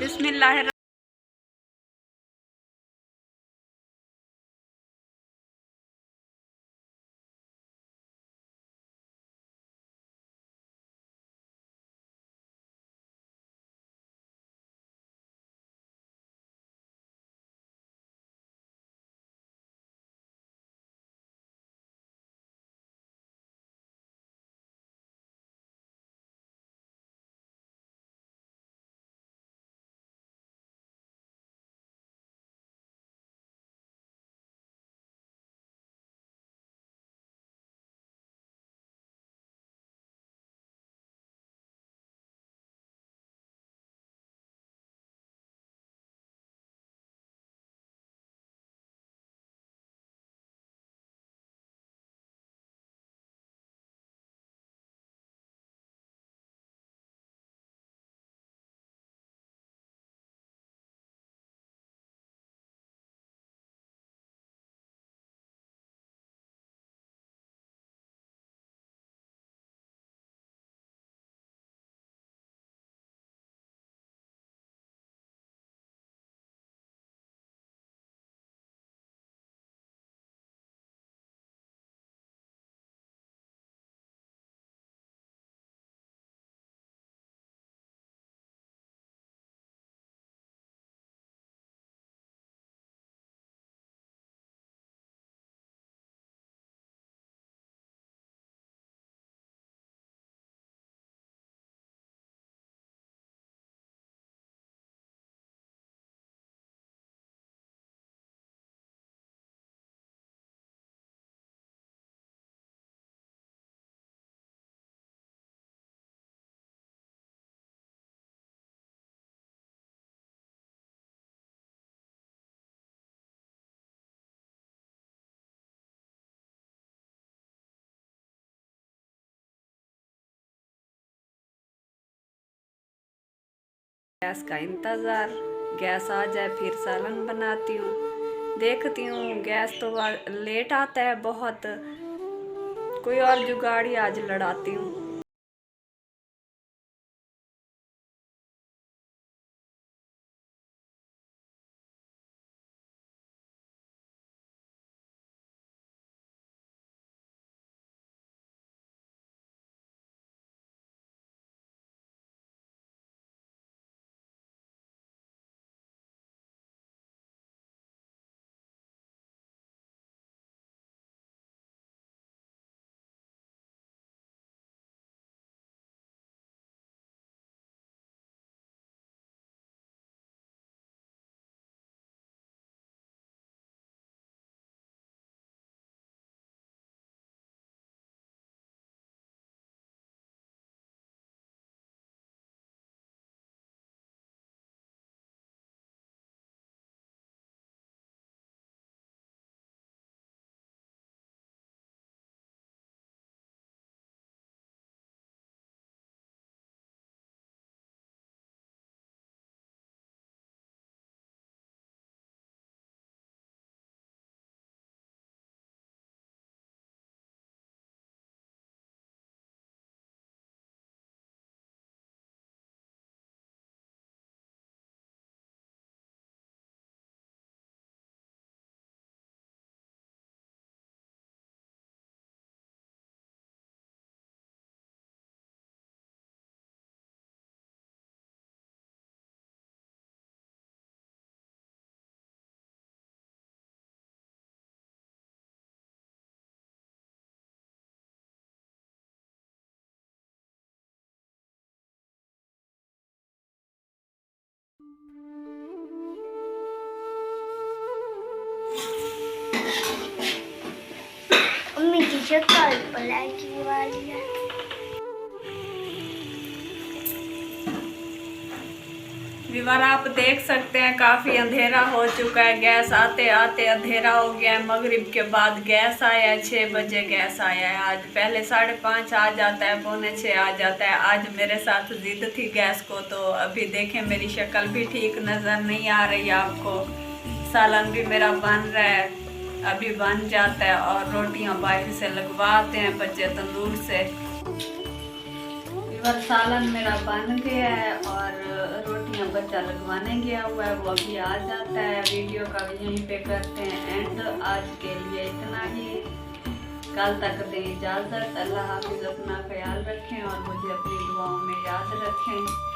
बिस्मिल्लाह। Gas का इंतज़ार, gas आ जाए फिर सालन बनाती हूँ। देखती हूँ गैस तो लेट आता है बहुत, कोई और जुगाड़ी आज लड़ाती हूँ। मम्मी की शक्ल ब्लैक वाली है। विवर आप देख सकते हैं काफ़ी अंधेरा हो चुका है। गैस आते आते अंधेरा हो गया है। मगरिब के बाद गैस आया है, 6 बजे गैस आया है। आज पहले 5:30 आ जाता है, 5:45 आ जाता है। आज मेरे साथ जिद थी गैस को, तो अभी देखें मेरी शक्ल भी ठीक नज़र नहीं आ रही आपको। सालन भी मेरा बन रहा है, अभी बन जाता है। और रोटियां बाहर से लगवाते हैं बच्चे तंदूर से। सालन मेरा बन गया है और रोटियां बच्चा लगवाने गया हुआ है, वो अभी आ जाता है। वीडियो का भी यहीं पे करते हैं एंड। आज के लिए इतना ही, कल तक दें इजाज़त। अल्लाह हाफिज़, अपना ख्याल रखें और मुझे अपनी दुआओं में याद रखें।